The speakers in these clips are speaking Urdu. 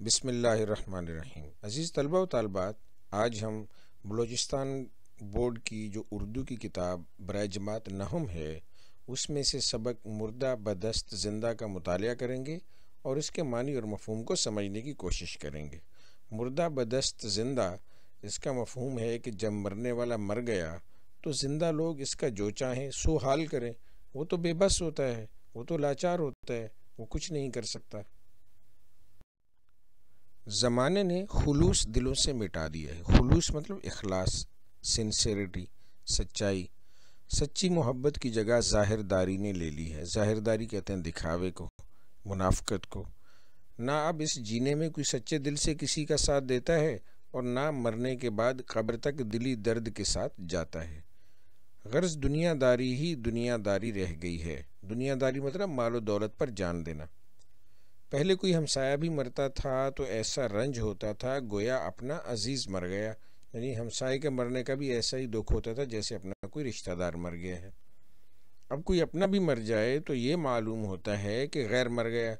بسم اللہ الرحمن الرحیم۔ عزیز طلبہ و طالبات، آج ہم بلوچستان بورڈ کی جو اردو کی کتاب برائے جماعت نحم ہے اس میں سے سبق مردہ بدست زندہ کا مطالعہ کریں گے اور اس کے معنی اور مفہوم کو سمجھنے کی کوشش کریں گے۔ مردہ بدست زندہ، اس کا مفہوم ہے کہ جب مرنے والا مر گیا تو زندہ لوگ اس کا جو چاہیں سو حال کریں۔ وہ تو بے بس ہوتا ہے، وہ تو لاچار ہوتا ہے، وہ کچھ نہیں کر سکتا۔ زمانے نے خلوص دلوں سے مٹا دیا ہے۔ خلوص مطلب اخلاص، سنسیریٹی، سچائی۔ سچی محبت کی جگہ ظاہر داری نے لے لی ہے۔ ظاہر داری کہتے ہیں دکھاوے کو، منافقت کو۔ نہ اب اس جینے میں کوئی سچے دل سے کسی کا ساتھ دیتا ہے اور نہ مرنے کے بعد قبر تک دلی درد کے ساتھ جاتا ہے۔ غرض دنیا داری ہی دنیا داری رہ گئی ہے۔ دنیا داری مطلب مال و دولت پر جان دینا۔ پہلے کوئی ہمسایہ بھی مرتا تھا تو ایسا رنج ہوتا تھا گویا اپنا عزیز مر گیا، یعنی ہمسائے کے مرنے کا بھی ایسا ہی دکھ ہوتا تھا جیسے اپنا کوئی رشتہ دار مر گیا ہے۔ اب کوئی اپنا بھی مر جائے تو یہ معلوم ہوتا ہے کہ غیر مر گیا۔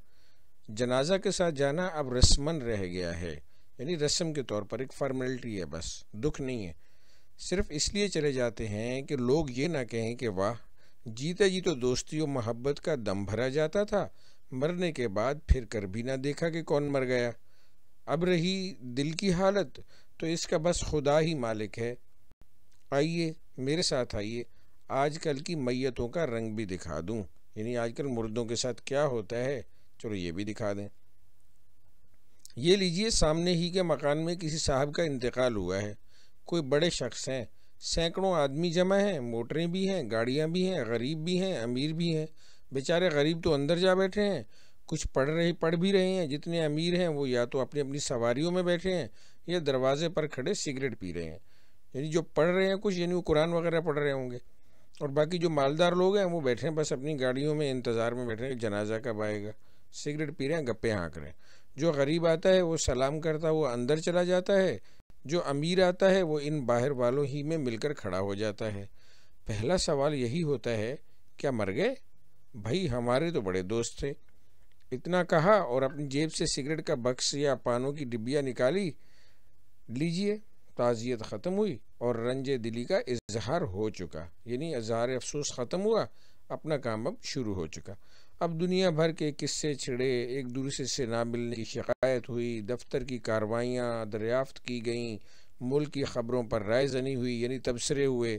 جنازہ کے ساتھ جانا اب رسمن رہ گیا ہے، یعنی رسم کے طور پر ایک فارمیلٹی ہے، بس دکھ نہیں ہے۔ صرف اس لیے چلے جاتے ہیں کہ لوگ یہ نہ کہیں کہ واہ، جیتے جی تو دوستی و محبت کا دم بھرا جاتا تھا، مرنے کے بعد پھر کر بھی نہ دیکھا کہ کون مر گیا۔ اب رہی دل کی حالت تو اس کا بس خدا ہی مالک ہے۔ آئیے میرے ساتھ، آئیے آج کل کی میتوں کا رنگ بھی دکھا دوں، یعنی آج کل مردوں کے ساتھ کیا ہوتا ہے، چلو یہ بھی دکھا دیں۔ یہ لیجئے، سامنے ہی کے مکان میں کسی صاحب کا انتقال ہوا ہے۔ کوئی بڑے شخص ہیں، سینکڑوں آدمی جمع ہیں، موٹریں بھی ہیں، گاڑیاں بھی ہیں، غریب بھی ہیں، امیر بھی ہیں۔ بیچارے غریب تو اندر جا بیٹھے ہیں، کچھ پڑھ بھی رہے ہیں۔ جتنے امیر ہیں وہ یا تو اپنی اپنی سواریوں میں بیٹھے ہیں یا دروازے پر کھڑے سگریٹ پی رہے ہیں، یعنی جو پڑھ رہے ہیں کچھ، یعنی وہ قرآن وغیرہ پڑھ رہے ہوں گے، اور باقی جو مالدار لوگ ہیں وہ بیٹھے ہیں بس اپنی گاڑیوں میں انتظار میں بیٹھے ہیں جنازہ کب آئے گا، سگریٹ پی رہے ہیں، گپے ہانک رہے ہیں۔ جو غریب آتا ہے وہ سلام کرتا ہے، وہ اندر چلا جاتا ہے۔ جو امیر آتا ہے وہ ان باہر والوں ہی میں مل کر کھڑا ہو جاتا ہے۔ پہلا سوال یہی ہوتا ہے، کیا مر گئے؟ بھائی ہمارے تو بڑے دوست تھے۔ اتنا کہا اور اپنی جیب سے سگریٹ کا بکس یا پانوں کی ڈبیا نکالی۔ لیجئے، تعزیت ختم ہوئی اور رنج دلی کا اظہار ہو چکا، یعنی اظہار افسوس ختم ہوا، اپنا کام اب شروع ہو چکا۔ اب دنیا بھر کے قصے چھڑے، ایک دوسرے سے نہ ملنے کی شکایت ہوئی، دفتر کی کاروائیاں دریافت کی گئیں، ملک کی خبروں پر رائے زنی ہوئی، یعنی تبصرے ہوئے۔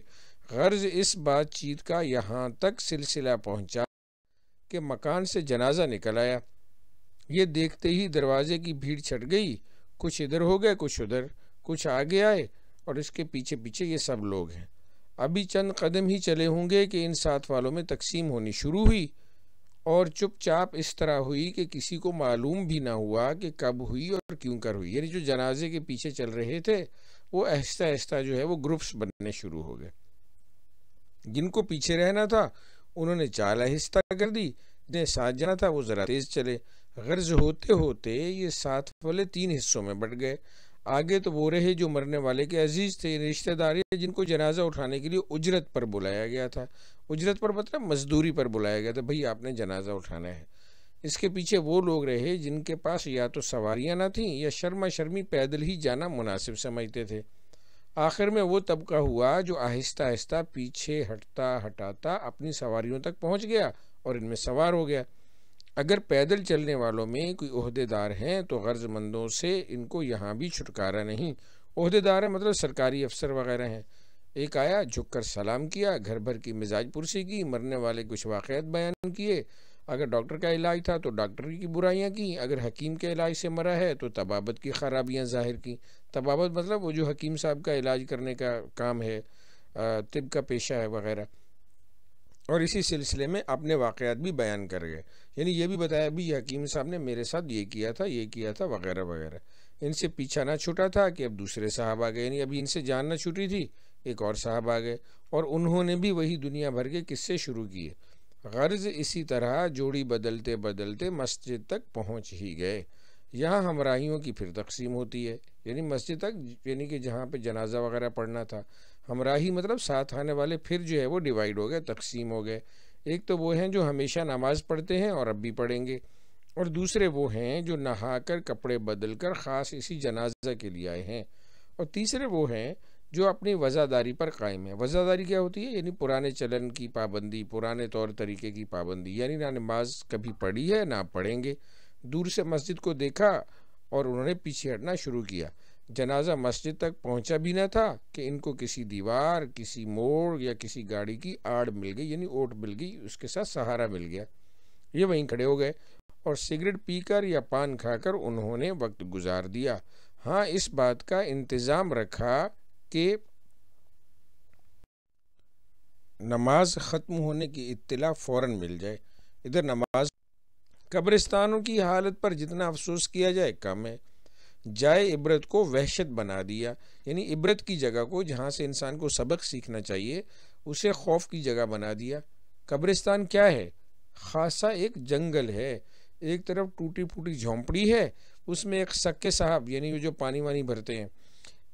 غرض اس بات چیت کا یہاں تک سلسلہ پہنچا کہ مکان سے جنازہ نکل آیا۔ یہ دیکھتے ہی دروازے کی بھیڑ چھٹ گئی، کچھ ادھر ہو گئے، کچھ ادھر، کچھ آگے آئے اور اس کے پیچھے پیچھے یہ سب لوگ ہیں۔ ابھی چند قدم ہی چلے ہوں گے کہ ان ساتھ والوں میں تقسیم ہونی شروع ہوئی، اور چپ چاپ اس طرح ہوئی کہ کسی کو معلوم بھی نہ ہوا کہ کب ہوئی اور کیوں کر ہوئی۔ یعنی جو جنازے کے پیچھے چل رہے تھے وہ آہستہ آہستہ جو ہے وہ گروپس بننے شروع ہو گئے۔ جن کو پیچھے رہنا تھا انہوں نے چال آہستہ کر دی، جنہیں ساتھ جانا تھا وہ ذرا تیز چلے۔ غرض ہوتے ہوتے یہ ساتھ والے 3 حصوں میں بٹ گئے۔ آگے تو وہ رہے جو مرنے والے کے عزیز تھے، رشتہ دار جن کو جنازہ اٹھانے کے لیے اجرت پر بلایا گیا تھا۔ اجرت پر مطلب مزدوری پر بلایا گیا تھا، بھئی آپ نے جنازہ اٹھانا ہے۔ اس کے پیچھے وہ لوگ رہے جن کے پاس یا تو سواریاں نہ تھیں یا شرما شرمی پیدل ہی جانا مناسب سمجھتے تھے۔ آخر میں وہ طبقہ ہوا جو آہستہ آہستہ پیچھے ہٹاتا اپنی سواریوں تک پہنچ گیا اور ان میں سوار ہو گیا۔ اگر پیدل چلنے والوں میں کوئی عہدے دار ہیں تو غرض مندوں سے ان کو یہاں بھی چھٹکارا نہیں۔ عہدے دار ہیں مطلب سرکاری افسر وغیرہ ہیں۔ ایک آیا، جھک کر سلام کیا، گھر بھر کی مزاج پرسی کی، مرنے والے کچھ واقعات بیان کیے۔ اگر ڈاکٹر کا علاج تھا تو ڈاکٹر کی برائیاں کی، اگر حکیم کے علاج سے مرا ہے تو طبابت کی خرابیاں ظاہر کی۔ طبابت مطلب وہ جو حکیم صاحب کا علاج کرنے کا کام ہے، طب کا پیشہ ہے وغیرہ۔ اور اسی سلسلے میں اپنے واقعات بھی بیان کر گئے، یعنی یہ بھی بتایا بھی حکیم صاحب نے میرے ساتھ یہ کیا تھا وغیرہ وغیرہ۔ ان سے پیچھا نہ چھوٹا تھا کہ اب دوسرے صاحب آ گئے، یعنی ابھی ان سے جان نہ چھوٹی تھی، ایک اور صاحب آ گئے اور انہوں نے بھی وہی دنیا بھر کے قصے شروع کیے۔ غرض اسی طرح جوڑی بدلتے بدلتے مسجد تک پہنچ ہی گئے۔ یہاں ہمراہیوں کی پھر تقسیم ہوتی ہے، یعنی مسجد تک، یعنی کہ جہاں پہ جنازہ وغیرہ پڑھنا تھا۔ ہمراہی مطلب ساتھ آنے والے پھر جو ہے وہ ڈیوائیڈ ہو گئے، تقسیم ہو گئے۔ ایک تو وہ ہیں جو ہمیشہ نماز پڑھتے ہیں اور اب بھی پڑھیں گے، اور دوسرے وہ ہیں جو نہا کر کپڑے بدل کر خاص اسی جنازہ کے لیے آئے ہیں، اور تیسرے وہ ہیں جو اپنی وزاداری پر قائم ہے۔ وزاداری کیا ہوتی ہے؟ یعنی پرانے چلن کی پابندی، پرانے طور طریقے کی پابندی، یعنی نہ نماز کبھی پڑھی ہے نہ پڑھیں گے، دور سے مسجد کو دیکھا اور انہوں نے پیچھے ہٹنا شروع کیا۔ جنازہ مسجد تک پہنچا بھی نہ تھا کہ ان کو کسی دیوار، کسی موڑ یا کسی گاڑی کی آڑ مل گئی، یعنی اوٹ مل گئی، اس کے ساتھ سہارا مل گیا۔ یہ وہیں کھڑے ہو گئے اور سگریٹ پی کر یا پان کھا کر انہوں نے وقت گزار دیا۔ ہاں، اس بات کا انتظام رکھا کہ نماز ختم ہونے کی اطلاع فوراً مل جائے۔ ادھر نماز، قبرستانوں کی حالت پر جتنا افسوس کیا جائے کم ہے۔ جائے عبرت کو وحشت بنا دیا، یعنی عبرت کی جگہ کو جہاں سے انسان کو سبق سیکھنا چاہیے اسے خوف کی جگہ بنا دیا۔ قبرستان کیا ہے؟ خاصا ایک جنگل ہے، ایک طرف ٹوٹی پھوٹی جھونپڑی ہے، اس میں ایک سکے صاحب یعنی جو پانی وانی بھرتے ہیں،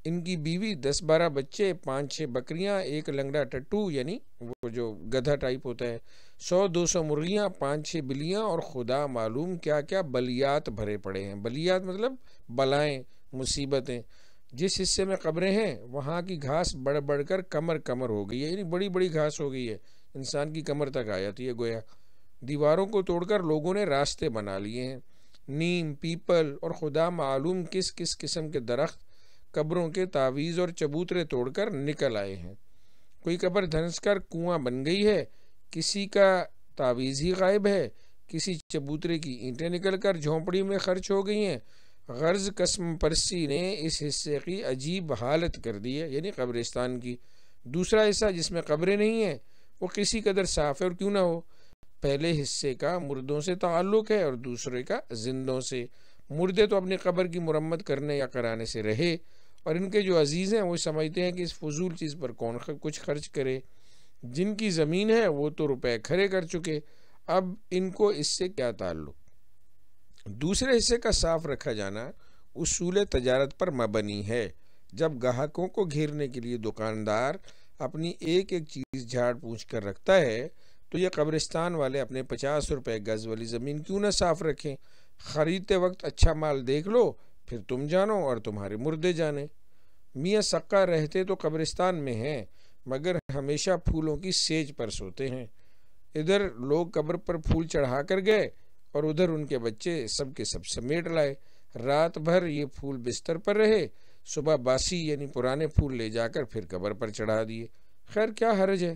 ان کی بیوی، 10-12 بچے، 5-6 بکریاں، ایک لنگڑا ٹٹو یعنی وہ جو گدھا ٹائپ ہوتا ہے، 100-200 مرغیاں، 5-6 بلیاں، اور خدا معلوم کیا کیا بلیات بھرے پڑے ہیں۔ بلیات مطلب بلائیں، مصیبتیں۔ جس حصے میں قبریں ہیں وہاں کی گھاس بڑھ بڑھ کر کمر ہو گئی ہے، یعنی بڑی بڑی گھاس ہو گئی ہے، انسان کی کمر تک آ جاتی ہے گویا۔ دیواروں کو توڑ کر لوگوں نے راستے بنا لیے ہیں، نیم، پیپل اور خدا معلوم کس کس قسم کے درخت قبروں کے تعویذ اور چبوترے توڑ کر نکل آئے ہیں۔ کوئی قبر دھنس کر کنواں بن گئی ہے، کسی کا تعویذ ہی غائب ہے، کسی چبوترے کی اینٹیں نکل کر جھونپڑی میں خرچ ہو گئی ہیں۔ غرض قسم پرسی نے اس حصے کی عجیب حالت کر دی ہے، یعنی قبرستان کی۔ دوسرا حصہ جس میں قبریں نہیں ہیں وہ کسی قدر صاف ہے، اور کیوں نہ ہو، پہلے حصے کا مردوں سے تعلق ہے اور دوسرے کا زندوں سے۔ مردے تو اپنی قبر کی مرمت کرنے یا کرانے سے رہے، اور ان کے جو عزیز ہیں وہ سمجھتے ہیں کہ اس فضول چیز پر کون کچھ خرچ کرے، جن کی زمین ہے وہ تو روپے کھڑے کر چکے، اب ان کو اس سے کیا تعلق۔ دوسرے حصے کا صاف رکھا جانا اصول تجارت پر مبنی ہے۔ جب گاہکوں کو گھیرنے کے لیے دکاندار اپنی ایک ایک چیز جھاڑ پوچھ کر رکھتا ہے تو یہ قبرستان والے اپنے 50 روپے گز والی زمین کیوں نہ صاف رکھیں؟ خریدتے وقت اچھا مال دیکھ لو، پھر تم جانو اور تمہارے مردے جانے۔ میاں سقا رہتے تو قبرستان میں ہیں، مگر ہمیشہ پھولوں کی سیج پر سوتے ہیں۔ ادھر لوگ قبر پر پھول چڑھا کر گئے اور ادھر ان کے بچے سب کے سب سمیٹ لائے۔ رات بھر یہ پھول بستر پر رہے، صبح باسی یعنی پرانے پھول لے جا کر پھر قبر پر چڑھا دیے۔ خیر کیا حرج ہے،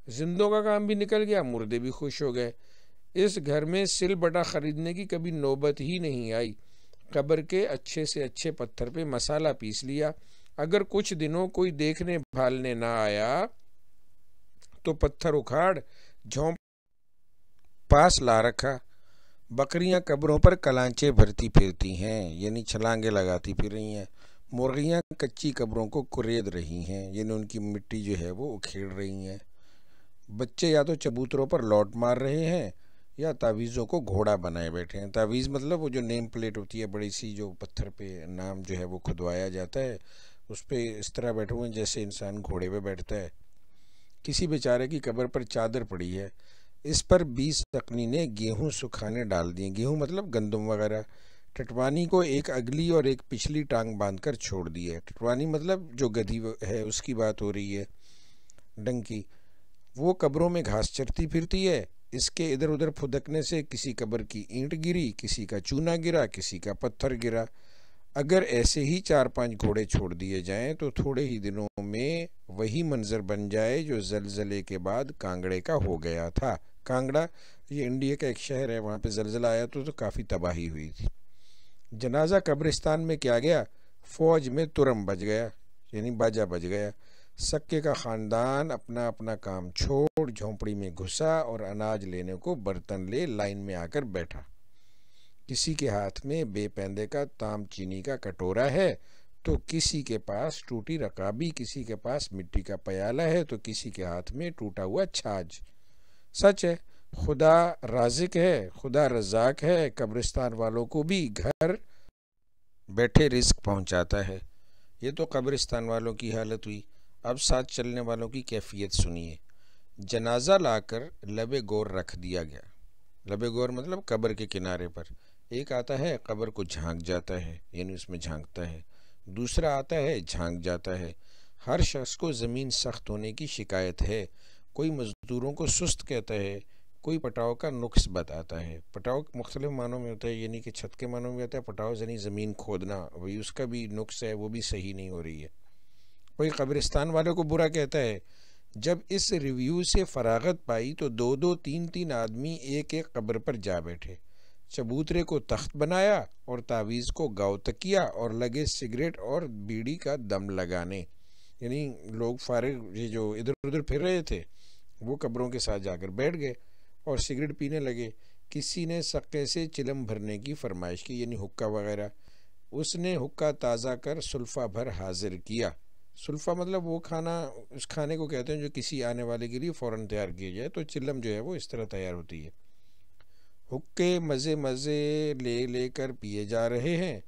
زندوں کا کام بھی نکل گیا، مردے بھی خوش ہو گئے۔ اس گھر میں سل بٹا خریدنے کی کبھی نوبت ہی نہیں آئی۔ قبر کے اچھے سے اچھے پتھر پہ مسالہ پیس لیا۔ اگر کچھ دنوں کوئی دیکھنے بھالنے نہ آیا تو پتھر اکھاڑ جھونپ پاس لا رکھا۔ بکریاں قبروں پر کلانچے بھرتی پھرتی ہیں، یعنی چھلانگیں لگاتی پھر رہی ہیں۔ مرغیاں کچی قبروں کو کرید رہی ہیں، یعنی ان کی مٹی جو ہے وہ اکھیڑ رہی ہیں۔ بچے یا تو چبوتروں پر لوٹ مار رہے ہیں یا تعویذوں کو گھوڑا بنائے بیٹھے ہیں۔ تعویذ مطلب وہ جو نیم پلیٹ ہوتی ہے بڑی سی، جو پتھر پہ نام جو ہے وہ کھدوایا جاتا ہے، اس پہ اس طرح بیٹھے ہوئے ہیں جیسے انسان گھوڑے پہ بیٹھتا ہے۔ کسی بیچارے کی قبر پر چادر پڑی ہے، اس پر 20 تقنی نے گیہوں سکھانے ڈال دیے۔ گیہوں مطلب گندم وغیرہ۔ ٹٹوانی کو ایک اگلی اور ایک پچھلی ٹانگ باندھ کر چھوڑ دی ہے۔ ٹٹوانی مطلب جو گدھی ہے اس کی بات ہو رہی ہے، ڈنکی۔ وہ قبروں میں گھاس چرتی پھرتی ہے، اس کے ادھر ادھر پھدکنے سے کسی قبر کی اینٹ گری، کسی کا چونا گرا، کسی کا پتھر گرا۔ اگر ایسے ہی 4-5 گھوڑے چھوڑ دیے جائیں تو تھوڑے ہی دنوں میں وہی منظر بن جائے جو زلزلے کے بعد کانگڑے کا ہو گیا تھا۔ کانگڑا یہ انڈیا کا ایک شہر ہے، وہاں پہ زلزلہ آیا تو کافی تباہی ہوئی تھی۔ جنازہ قبرستان میں کیا گیا، فوج میں ترم بج گیا، یعنی باجا بج گیا۔ سکے کا خاندان اپنا اپنا کام چھوڑ جھونپڑی میں گھسا اور اناج لینے کو برتن لے لائن میں آ کر بیٹھا۔ کسی کے ہاتھ میں بے پیندے کا تام چینی کا کٹورا ہے تو کسی کے پاس ٹوٹی رکابی، کسی کے پاس مٹی کا پیالہ ہے تو کسی کے ہاتھ میں ٹوٹا ہوا چھاج۔ سچ ہے، خدا رازق ہے، خدا رزاق ہے، قبرستان والوں کو بھی گھر بیٹھے رزق پہنچاتا ہے۔ یہ تو قبرستان والوں کی حالت ہوئی، اب ساتھ چلنے والوں کی کیفیت سنیے۔ جنازہ لا کر لبِ گور رکھ دیا گیا، لب گور مطلب قبر کے کنارے پر. ایک آتا ہے قبر کو جھانک جاتا ہے، یعنی اس میں جھانکتا ہے. دوسرا آتا ہے جھانک جاتا ہے. ہر شخص کو زمین سخت ہونے کی شکایت ہے. کوئی مزدوروں کو سست کہتا ہے، کوئی پٹاؤ کا نقص بتاتا ہے. پٹاؤ مختلف معنوں میں ہوتا ہے، یعنی کہ چھت کے معنوں میں ہوتا ہے پٹاؤ یعنی زمین کھودنا، وہی اس کا بھی نقص ہے، وہ بھی صحیح نہیں ہو رہی ہے. کوئی قبرستان والوں کو برا کہتا ہے. جب اس ریویو سے فراغت پائی تو 2-3 آدمی ایک قبر پر جا بیٹھے. چبوترے کو تخت بنایا اور تعویذ کو گاؤ تکیا اور لگے سگریٹ اور بیڑی کا دم لگانے. یعنی لوگ فارغ یہ جو ادھر ادھر پھر رہے تھے وہ قبروں کے ساتھ جا کر بیٹھ گئے اور سگریٹ پینے لگے. کسی نے سقے سے چلم بھرنے کی فرمائش کی، یعنی حکہ وغیرہ. اس نے حکہ تازہ کر سلفہ بھر حاضر کیا. سلفہ مطلب وہ کھانا، اس کھانے کو کہتے ہیں جو کسی آنے والے کے لیے فوراً تیار کیا جائے. تو چلم جو ہے وہ اس طرح تیار ہوتی ہے. حکے مزے مزے لے لے کر پیے جا رہے ہیں،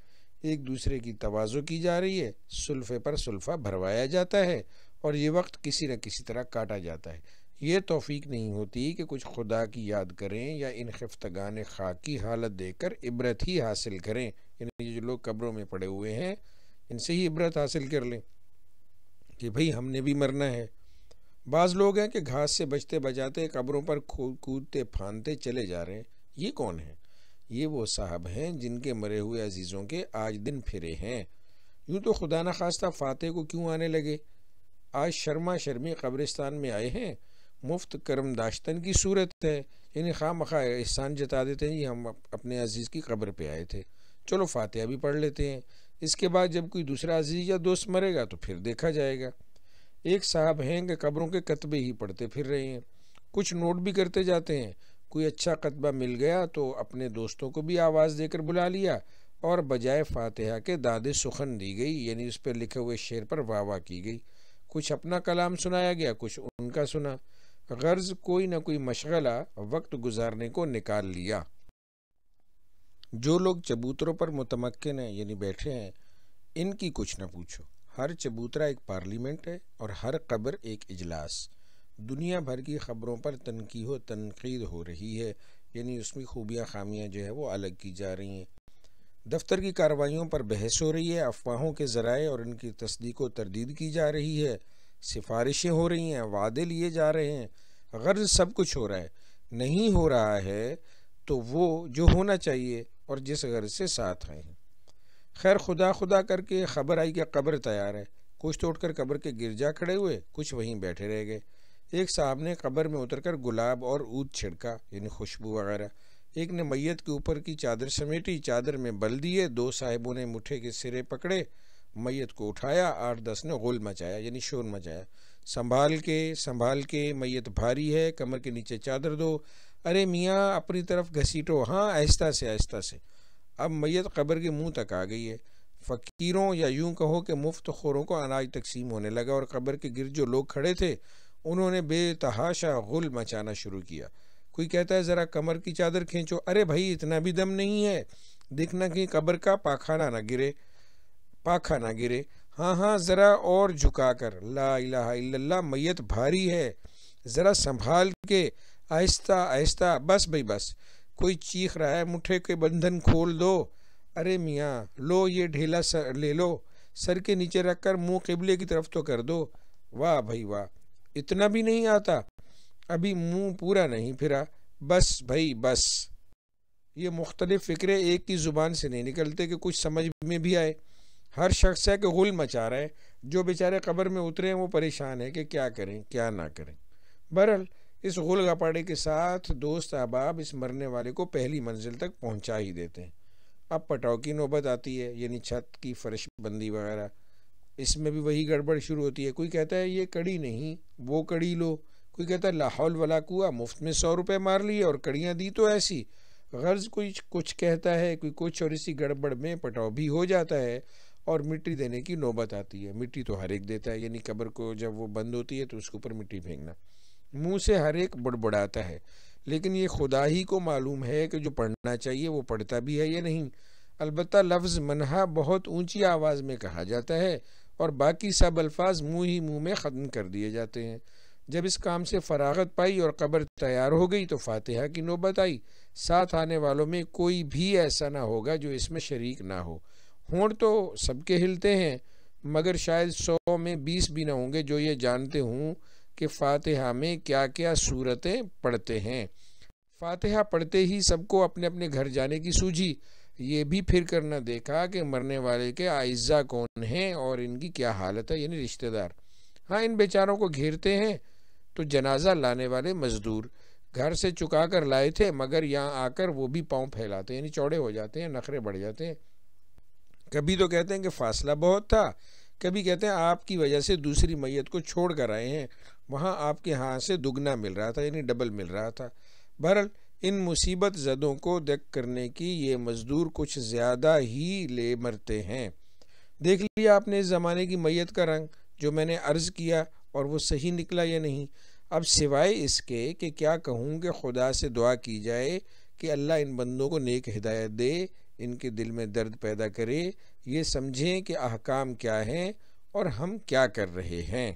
ایک دوسرے کی تواضع کی جا رہی ہے. سلفے پر سلفہ بھروایا جاتا ہے اور یہ وقت کسی نہ کسی طرح کاٹا جاتا ہے. یہ توفیق نہیں ہوتی کہ کچھ خدا کی یاد کریں یا ان خفتگان خاک کی حالت دیکھ کر عبرت ہی حاصل کریں. یعنی جو لوگ قبروں میں پڑے ہوئے ہیں ان سے ہی عبرت حاصل کر لیں کہ بھئی ہم نے بھی مرنا ہے. بعض لوگ ہیں کہ گھاس سے بچتے بجاتے قبروں پر کودتے پھاندتے چلے جا رہے ہیں. یہ کون ہیں؟ یہ وہ صاحب ہیں جن کے مرے ہوئے عزیزوں کے آج دن پھرے ہیں. یوں تو خدا نخواستہ فاتح کو کیوں آنے لگے؟ آج شرما شرمی قبرستان میں آئے ہیں. مفت کرم داشتن کی صورت ہے، یعنی خواہ مخواہ احسان جتا دیتے ہیں جی ہم اپنے عزیز کی قبر پہ آئے تھے، چلو فاتحہ بھی پڑھ لیتے ہیں، اس کے بعد جب کوئی دوسرا عزیز یا دوست مرے گا تو پھر دیکھا جائے گا. ایک صاحب ہیں کہ قبروں کے کتبے ہی پڑھتے پھر رہے ہیں، کچھ نوٹ بھی کرتے جاتے ہیں. کوئی اچھا کتبہ مل گیا تو اپنے دوستوں کو بھی آواز دے کر بلا لیا اور بجائے فاتحہ کے داد سخن دی گئی، یعنی اس پہ لکھے ہوئے شعر پر واہ واہ کی گئی. کچھ اپنا کلام سنایا گیا، کچھ ان کا سنا. غرض کوئی نہ کوئی مشغلہ وقت گزارنے کو نکال لیا. جو لوگ چبوتروں پر متمکن ہیں یعنی بیٹھے ہیں ان کی کچھ نہ پوچھو. ہر چبوترا ایک پارلیمنٹ ہے اور ہر قبر ایک اجلاس. دنیا بھر کی خبروں پر تنقید و تنقید ہو رہی ہے، یعنی اس میں خوبیاں خامیاں جو ہے وہ الگ کی جا رہی ہیں. دفتر کی کارروائیوں پر بحث ہو رہی ہے، افواہوں کے ذرائع اور ان کی تصدیق و تردید کی جا رہی ہے، سفارشیں ہو رہی ہیں، وعدے لیے جا رہے ہیں. غرض سب کچھ ہو رہا ہے. نہیں ہو رہا ہے تو وہ جو ہونا چاہیے اور جس غرض سے ساتھ آئے ہیں. خیر خدا خدا کر کے خبر آئی کہ قبر تیار ہے. کچھ تو اٹھ کر قبر کے گرجا کھڑے ہوئے، کچھ وہیں بیٹھے رہ گئے. ایک صاحب نے قبر میں اتر کر گلاب اور عود چھڑکا، یعنی خوشبو وغیرہ. ایک نے میت کے اوپر کی چادر سمیٹی، چادر میں بل دیے. 2 صاحبوں نے مٹھے کے سرے پکڑے، میت کو اٹھایا. 8-10 نے غل مچایا یعنی شور مچایا. سنبھال کے میت بھاری ہے، کمر کے نیچے چادر دو. ارے میاں اپنی طرف گھسیٹو، ہاں آہستہ سے آہستہ سے. اب میت قبر کے منہ تک آ گئی ہے. فقیروں یا یوں کہو کہ مفت خوروں کو اناج تقسیم ہونے لگا اور قبر کے گرد جو لوگ کھڑے تھے انہوں نے بے تحاشا غل مچانا شروع کیا. کوئی کہتا ہے ذرا کمر کی چادر کھینچو. ارے بھائی اتنا بھی دم نہیں ہے، دیکھنا کہ قبر کا پاخانہ نہ گرے. ہاں ذرا اور جھکا کر. لا الہ الا اللہ، میت بھاری ہے، ذرا سنبھال کے، آہستہ آہستہ. بس بھائی بس. کوئی چیخ رہا ہے مٹھے کے بندھن کھول دو. ارے میاں لو یہ ڈھیلا لے لو، سر کے نیچے رکھ کر منہ قبلے کی طرف تو کر دو. واہ بھائی واہ، اتنا بھی نہیں آتا، ابھی منہ پورا نہیں پھرا. بس بھائی بس. یہ مختلف فکرے ایک کی زبان سے نہیں نکلتے کہ کچھ سمجھ میں بھی آئے. ہر شخص ہے کہ غل مچا رہا ہے. جو بیچارے قبر میں اترے ہیں وہ پریشان ہے کہ کیا کریں کیا نہ کریں. بہرحال اس غل گپاڑے کے ساتھ دوست احباب اس مرنے والے کو پہلی منزل تک پہنچا ہی دیتے ہیں. اب پٹاؤ کی نوبت آتی ہے، یعنی چھت کی فرش بندی وغیرہ. اس میں بھی وہی گڑبڑ شروع ہوتی ہے. کوئی کہتا ہے یہ کڑی نہیں وہ کڑی لو. کوئی کہتا ہے لا حول ولا قوہ، مفت میں 100 روپے مار لیے اور کڑیاں دی تو ایسی. غرض کوئی کچھ کہتا ہے کوئی کچھ، اور اسی گڑبڑ میں پٹاؤ بھی ہو جاتا ہے اور مٹی دینے کی نوبت آتی ہے. مٹی تو ہر ایک دیتا ہے، یعنی قبر کو جب وہ بند ہوتی ہے تو اس کے اوپر مٹی پھینکنا. منہ سے ہر ایک بڑبڑاتا ہے، لیکن یہ خدا ہی کو معلوم ہے کہ جو پڑھنا چاہیے وہ پڑھتا بھی ہے یا نہیں. البتہ لفظ منہا بہت اونچی آواز میں کہا جاتا ہے اور باقی سب الفاظ منہ ہی منہ میں ختم کر دیے جاتے ہیں. جب اس کام سے فراغت پائی اور قبر تیار ہو گئی تو فاتحہ کی نوبت آئی۔ ساتھ آنے والوں میں کوئی بھی ایسا نہ ہوگا جو اس میں شریک نہ ہو۔ ہونٹ تو سب کے ہلتے ہیں، مگر شاید 100 میں 20 بھی نہ ہوں گے جو یہ جانتے ہوں کہ فاتحہ میں کیا کیا صورتیں پڑھتے ہیں۔ فاتحہ پڑھتے ہی سب کو اپنے اپنے گھر جانے کی سوجھی، یہ بھی پھر کر نہ دیکھا کہ مرنے والے کے اعزاء کون ہیں اور ان کی کیا حالت ہے، یعنی رشتہ دار۔ ہاں، ان بیچاروں کو گھیرتے ہیں تو جنازہ لانے والے مزدور گھر سے چکا کر لائے تھے، مگر یہاں آ کر وہ بھی پاؤں پھیلاتے ہیں، یعنی چوڑے ہو جاتے ہیں، نخرے بڑھ جاتے ہیں۔ کبھی تو کہتے ہیں کہ فاصلہ بہت تھا، کبھی کہتے ہیں آپ کی وجہ سے دوسری میت کو چھوڑ کر آئے ہیں، وہاں آپ کے ہاں سے دگنا مل رہا تھا، یعنی ڈبل مل رہا تھا۔ بہرحال ان مصیبت زدوں کو دیکھ کرنے کی یہ مزدور کچھ زیادہ ہی لے مرتے ہیں۔ دیکھ لیا آپ نے اس زمانے کی میت کا رنگ جو میں نے عرض کیا، اور وہ صحیح نکلا یا نہیں؟ اب سوائے اس کے کہ کیا کہوں کہ خدا سے دعا کی جائے کہ اللہ ان بندوں کو نیک ہدایت دے، ان کے دل میں درد پیدا کرے، یہ سمجھیں کہ احکام کیا ہیں اور ہم کیا کر رہے ہیں۔